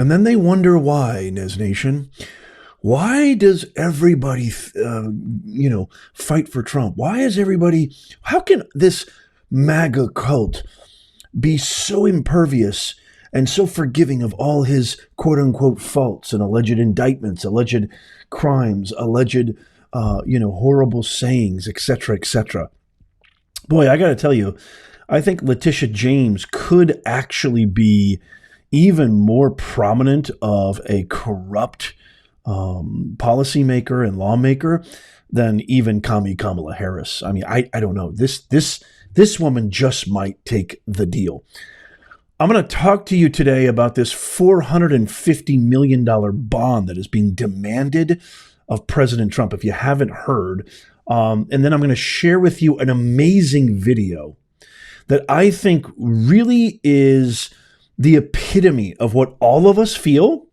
And then they wonder why, Nez Nation. Why does everybody, fight for Trump? How can this MAGA cult be so impervious and so forgiving of all his quote unquote faults and alleged indictments, alleged crimes, alleged, horrible sayings, etc., etc.? Boy, I got to tell you, I think Letitia James could actually be even more prominent of a corrupt policymaker and lawmaker than even Kamala Harris. I mean, I don't know. This woman just might take the deal. I'm going to talk to you today about this $450 million bond that is being demanded of President Trump, if you haven't heard. And then I'm going to share with you an amazing video that I think really is the epitome of what all of us feel,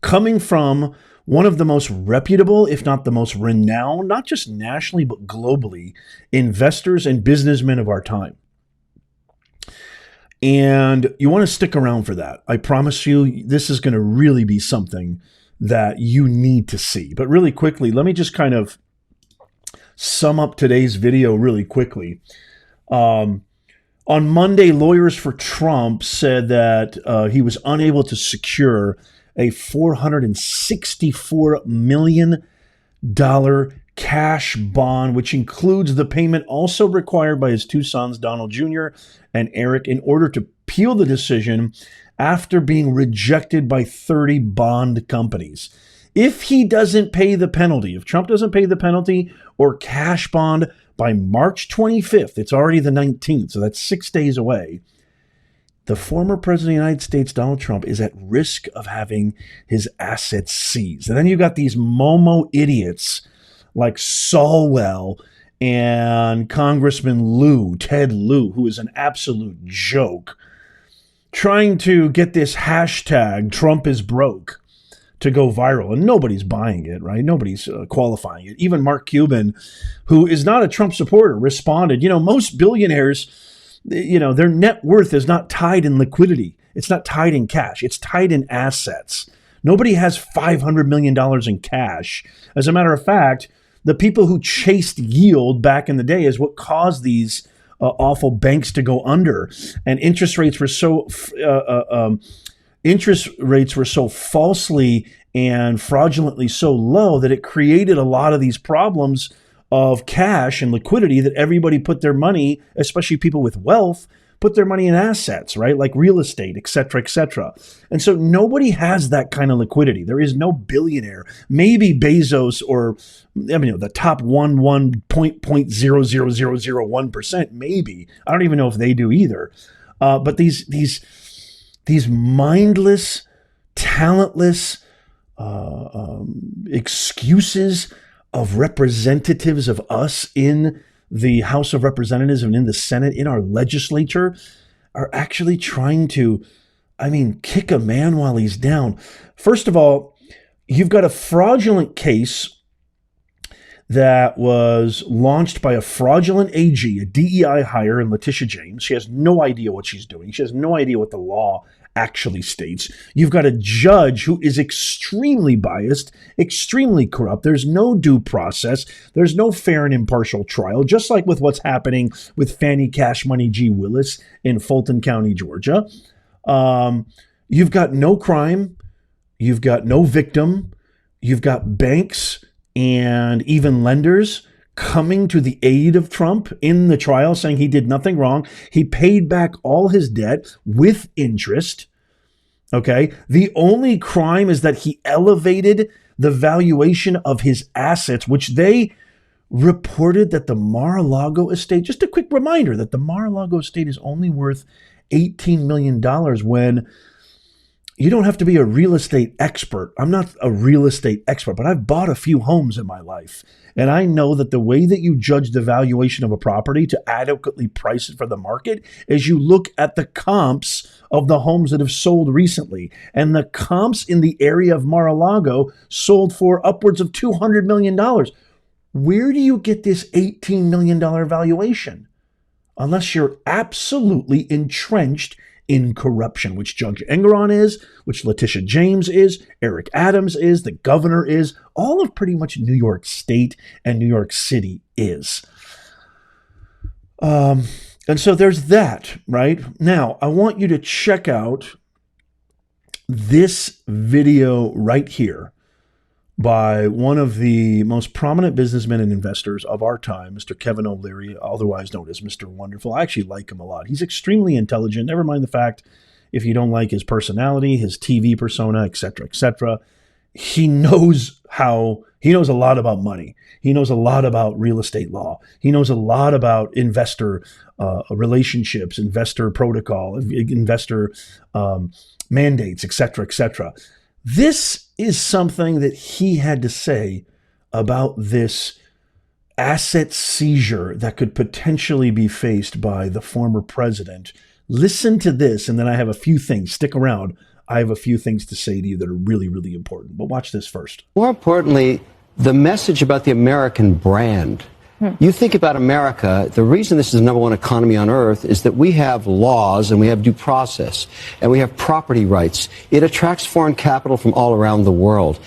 coming from one of the most reputable, if not the most renowned, not just nationally, but globally, investors and businessmen of our time. And you want to stick around for that. I promise you, this is going to really be something that you need to see. But really quickly, let me just kind of sum up today's video really quickly. On Monday, lawyers for Trump said that he was unable to secure a $464 million cash bond, which includes the payment also required by his two sons, Donald Jr. and Eric, in order to appeal the decision after being rejected by 30 bond companies. If he doesn't pay the penalty, if Trump doesn't pay the penalty or cash bond by March 25th, it's already the 19th, so that's 6 days away, the former president of the United States, Donald Trump, is at risk of having his assets seized. And then you got these Momo idiots like Solwell and Congressman Ted Lieu, who is an absolute joke, trying to get this hashtag Trump is broke to go viral, and nobody's buying it, right? Nobody's qualifying it. Even Mark Cuban, who is not a Trump supporter, responded, most billionaires, their net worth is not tied in liquidity. It's not tied in cash. It's tied in assets. Nobody has $500 million in cash. As a matter of fact, the people who chased yield back in the day is what caused these awful banks to go under. And interest rates were so falsely and fraudulently so low that it created a lot of these problems of cash and liquidity, that everybody put their money, especially people with wealth, put their money in assets, right? Like real estate, et cetera, et cetera. And so nobody has that kind of liquidity. There is no billionaire, maybe Bezos or, the top 0.0001%, maybe. I don't even know if they do either. But these mindless, talentless excuses of representatives of us in the House of Representatives and in the Senate, in our legislature, are actually trying to, kick a man while he's down. First of all, you've got a fraudulent case that was launched by a fraudulent AG, a DEI hire in Letitia James. She has no idea what she's doing. She has no idea what the law actually states. You've got a judge who is extremely biased, extremely corrupt. There's no due process. There's no fair and impartial trial, just like with what's happening with Fannie Cash Money G. Willis in Fulton County, Georgia. You've got no crime. You've got no victim. You've got banks and even lenders coming to the aid of Trump in the trial, saying he did nothing wrong. He paid back all his debt with interest. Okay. The only crime is that he elevated the valuation of his assets, which they reported that the Mar-a-Lago estate, just a quick reminder that the Mar-a-Lago estate is only worth $18 million, when you don't have to be a real estate expert. I'm not a real estate expert, but I've bought a few homes in my life. And I know that the way that you judge the valuation of a property to adequately price it for the market is you look at the comps of the homes that have sold recently. And the comps in the area of Mar-a-Lago sold for upwards of $200 million. Where do you get this $18 million valuation? Unless you're absolutely entrenched in corruption, which Judge Engeron is, which Letitia James is, Eric Adams is, the governor is, all of pretty much New York State and New York City is. And so there's that, right? Now, I want you to check out this video right here by one of the most prominent businessmen and investors of our time, Mr. Kevin O'Leary, otherwise known as Mr. Wonderful. I actually like him a lot. He's extremely intelligent. Never mind the fact if you don't like his personality, his TV persona, etc., etc. He knows a lot about money. He knows a lot about real estate law. He knows a lot about investor relationships, investor protocol, investor mandates, etc., etc. This is something that he had to say about this asset seizure that could potentially be faced by the former president. Listen to this, and then I have a few things. Stick around. I have a few things to say to you that are really, really important. But watch this first. More importantly, the message about the American brand. You think about America, the reason this is the number one economy on earth is that we have laws and we have due process and we have property rights. It attracts foreign capital from all around the world.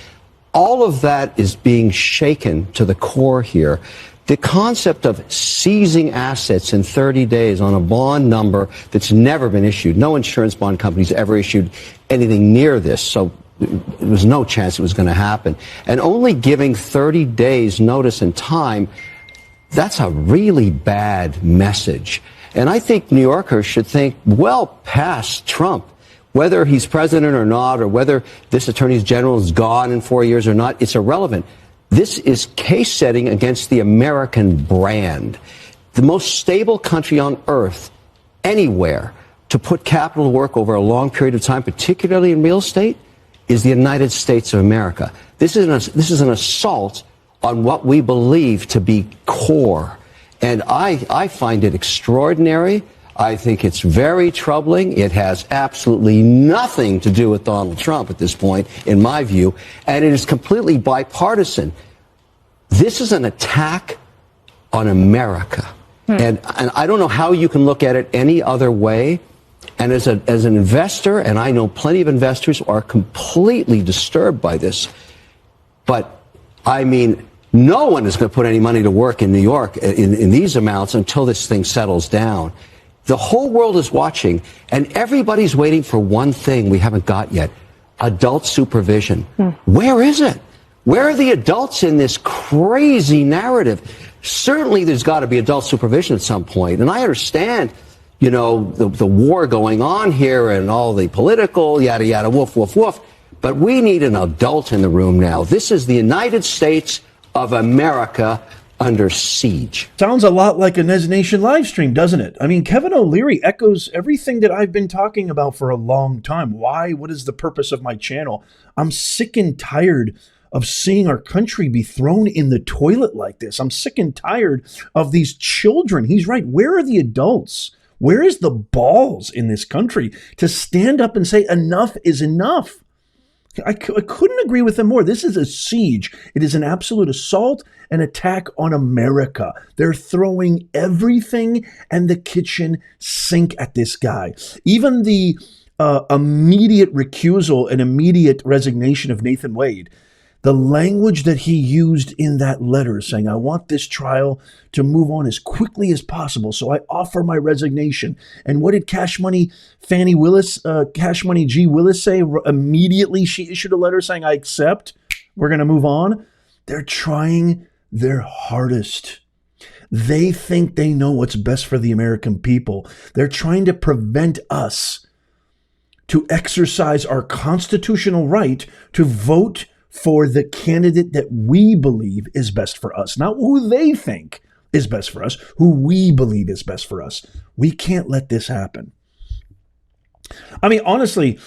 All of that is being shaken to the core here. The concept of seizing assets in 30 days on a bond number that's never been issued. No insurance bond company's ever issued anything near this, so there was no chance it was going to happen. And only giving 30 days notice and time, that's a really bad message. And I think New Yorkers should think well past Trump. Whether he's president or not, or whether this attorney general is gone in 4 years or not, it's irrelevant. This is case setting against the American brand. The most stable country on earth, anywhere, to put capital to work over a long period of time, particularly in real estate, is the United States of America. This is an assault on what we believe to be core. And I find it extraordinary. I think it's very troubling. It has absolutely nothing to do with Donald Trump at this point, in my view, and it is completely bipartisan. This is an attack on America. And I don't know how you can look at it any other way. And as an investor, and I know plenty of investors who are completely disturbed by this, but I mean, no one is going to put any money to work in New York in these amounts until this thing settles down. The whole world is watching, and everybody's waiting for one thing we haven't got yet: adult supervision. Where is it? Where are the adults in this crazy narrative? Certainly there's got to be adult supervision at some point. And I understand, you know, the war going on here and all the political yada, yada, woof, woof, woof. But we need an adult in the room now. This is the United States of America under siege. Sounds a lot like a Nez Nation live stream, doesn't it? I mean, Kevin O'Leary echoes everything that I've been talking about for a long time. Why? What is the purpose of my channel? I'm sick and tired of seeing our country be thrown in the toilet like this. I'm sick and tired of these children. He's right. Where are the adults? Where is the balls in this country to stand up and say enough is enough? I couldn't agree with him more. This is a siege. It is an absolute assault and attack on America. They're throwing everything and the kitchen sink at this guy. Even the immediate recusal and immediate resignation of Nathan Wade, the language that he used in that letter saying, I want this trial to move on as quickly as possible, so I offer my resignation. And what did Cash Money G. Willis say? Immediately she issued a letter saying, I accept. We're going to move on. They're trying their hardest. They think they know what's best for the American people. They're trying to prevent us to exercise our constitutional right to vote for the candidate that we believe is best for us, not who they think is best for us, who we believe is best for us. We can't let this happen. I mean, honestly,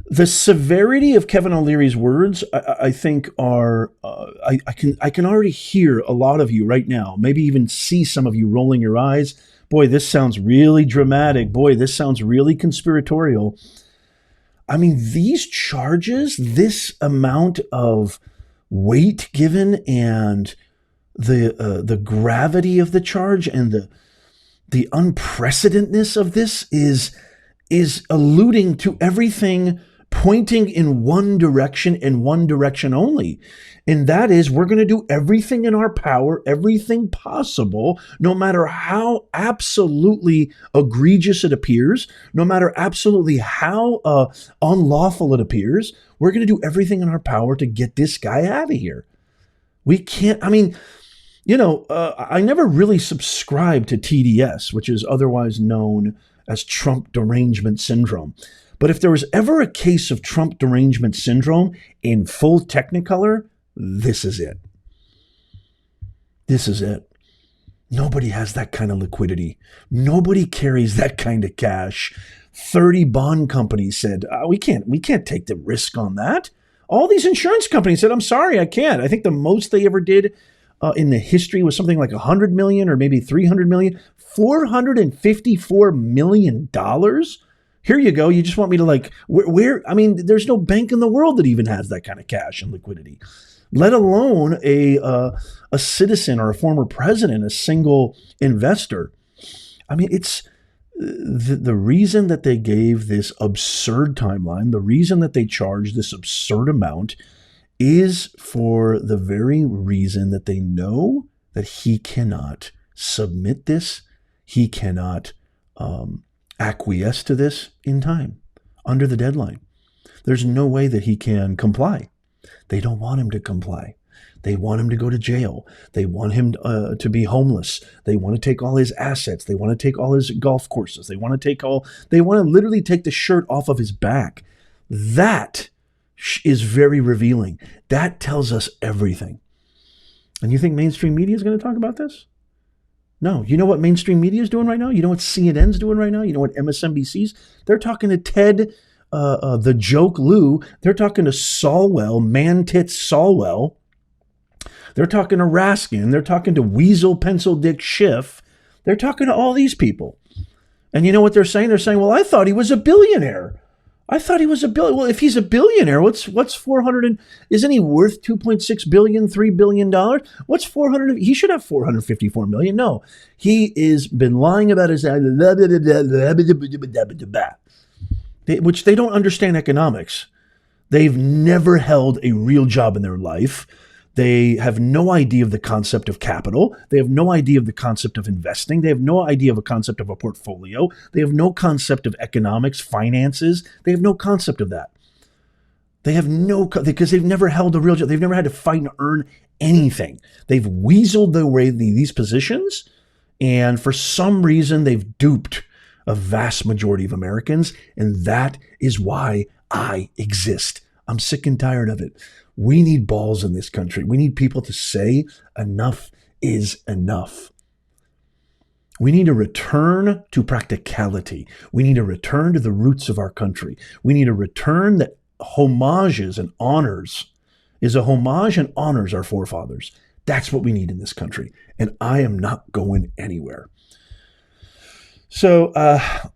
the severity of Kevin O'Leary's words, I think are, I can already hear a lot of you right now, maybe even see some of you rolling your eyes. Boy, this sounds really dramatic. Boy, this sounds really conspiratorial. I mean, these charges, this amount of weight given and the gravity of the charge and the unprecedentedness of this is is alluding to everything pointing in one direction and one direction only. And that is, we're going to do everything in our power, everything possible, no matter how absolutely egregious it appears, no matter absolutely how unlawful it appears. We're going to do everything in our power to get this guy out of here. We can't, I mean, I never really subscribed to TDS, which is otherwise known as Trump derangement syndrome. But if there was ever a case of Trump derangement syndrome in full technicolor, this is it. This is it. Nobody has that kind of liquidity. Nobody carries that kind of cash. 30 bond companies said, we can't take the risk on that. All these insurance companies said, I'm sorry, I can't. I think the most they ever did in the history was something like 100 million or maybe 300 million, $454 million. Here you go. You just want me to where? I mean, there's no bank in the world that even has that kind of cash and liquidity, let alone a citizen or a former president, a single investor. I mean, it's the reason that they gave this absurd timeline, the reason that they charged this absurd amount is for the very reason that they know that he cannot submit this. He cannot acquiesce to this in time, under the deadline. There's no way that he can comply. They don't want him to comply. They want him to go to jail. They want him to be homeless. They want to take all his assets. They want to take all his golf courses. They want to literally take the shirt off of his back. That is very revealing. That tells us everything. And you think mainstream media is going to talk about this? No. You know what mainstream media is doing right now? You know what CNN's doing right now? You know what MSNBC's? They're talking to Ted, the joke Lou. They're talking to Solwell, man tits Solwell. They're talking to Raskin. They're talking to Weasel Pencil Dick Schiff. They're talking to all these people. And you know what they're saying? They're saying, well, I thought he was a billionaire. I thought he was a billion. Well, if he's a billionaire, what's 400 and isn't he worth 2.6 billion, $3 billion? What's 400? He should have 454 million. No, he is been lying about his, which they don't understand economics. They've never held a real job in their life. They have no idea of the concept of capital. They have no idea of the concept of investing. They have no idea of a concept of a portfolio. They have no concept of economics, finances. They have no concept of that. They have because they've never held a real job. They've never had to fight and earn anything. They've weaseled their way to these positions, and for some reason, they've duped a vast majority of Americans, and that is why I exist. I'm sick and tired of it. We need balls in this country. We need people to say enough is enough. We need a return to practicality. We need a return to the roots of our country. We need a return that homages and honors, is a homage and honors our forefathers. That's what we need in this country. And I am not going anywhere. So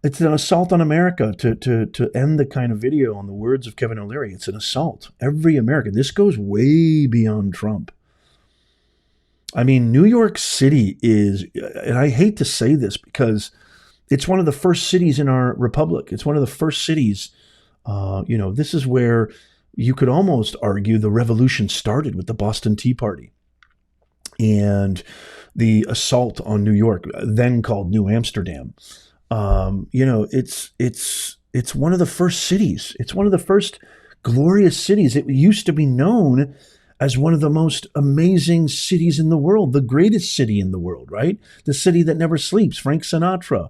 it's an assault on America to end the kind of video on the words of Kevin O'Leary. It's an assault. Every American. This goes way beyond Trump. I mean, New York City is, and I hate to say this because it's one of the first cities in our republic. It's one of the first cities, this is where you could almost argue the revolution started with the Boston Tea Party. And the assault on New York, then called New Amsterdam. It's one of the first cities. It's one of the first glorious cities. It used to be known as one of the most amazing cities in the world, the greatest city in the world, right? The city that never sleeps, Frank Sinatra.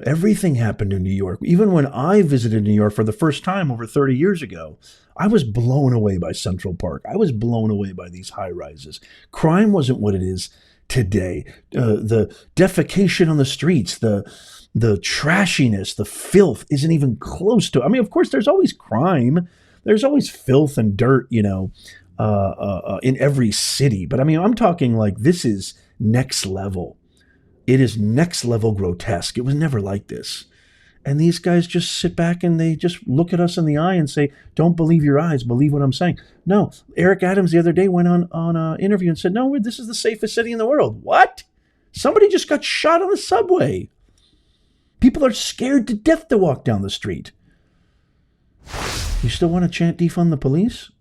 Everything happened in New York. Even when I visited New York for the first time over 30 years ago, I was blown away by Central Park. I was blown away by these high rises. Crime wasn't what it is today. The defecation on the streets, the trashiness, the filth isn't even close to. I mean, of course, there's always crime. There's always filth and dirt, in every city. But I mean, I'm talking like this is next level. It is next level grotesque. It was never like this. And these guys just sit back and they just look at us in the eye and say, don't believe your eyes, believe what I'm saying. No, Eric Adams the other day went on an interview and said, no, this is the safest city in the world. What? Somebody just got shot on the subway. People are scared to death to walk down the street. You still want to chant defund the police?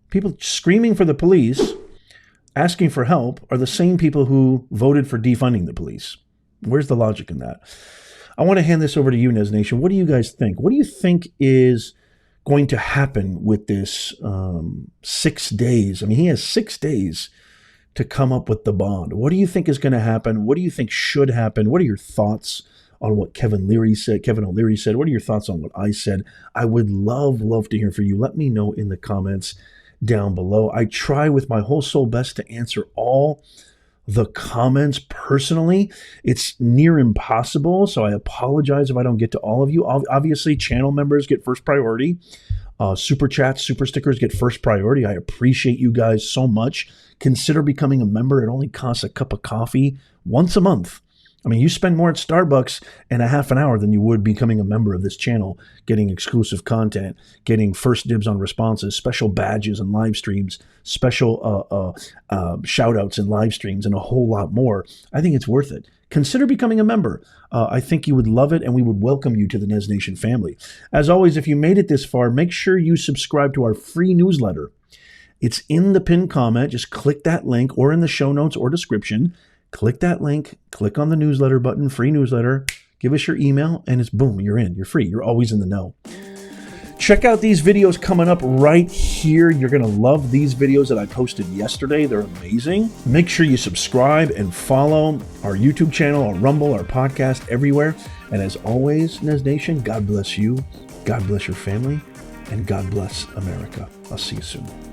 People screaming for the police, asking for help, are the same people who voted for defunding the police. Where's the logic in that? I want to hand this over to you, Nez Nation. What do you guys think? What do you think is going to happen with this 6 days? I mean, he has 6 days to come up with the bond. What do you think is going to happen? What do you think should happen? What are your thoughts on what Kevin O'Leary said? What are your thoughts on what I said? I would love to hear from you. Let me know in the comments down below. I try with my whole soul best to answer all the comments personally. It's near impossible, so I apologize if I don't get to all of you. Obviously, channel members get first priority. Super chats, super stickers get first priority. I appreciate you guys so much. Consider becoming a member. It only costs a cup of coffee once a month. I mean, you spend more at Starbucks in a half an hour than you would becoming a member of this channel, getting exclusive content, getting first dibs on responses, special badges and live streams, special shout outs and live streams, and a whole lot more. I think it's worth it. Consider becoming a member. I think you would love it, and we would welcome you to the Nez Nation family. As always, if you made it this far, make sure you subscribe to our free newsletter. It's in the pinned comment. Just click that link, or in the show notes or description. Click that link, click on the newsletter button, free newsletter, give us your email, and it's boom, you're in. You're free. You're always in the know. Check out these videos coming up right here. You're going to love these videos that I posted yesterday. They're amazing. Make sure you subscribe and follow our YouTube channel, our Rumble, our podcast, everywhere. And as always, Nez Nation, God bless you, God bless your family, and God bless America. I'll see you soon.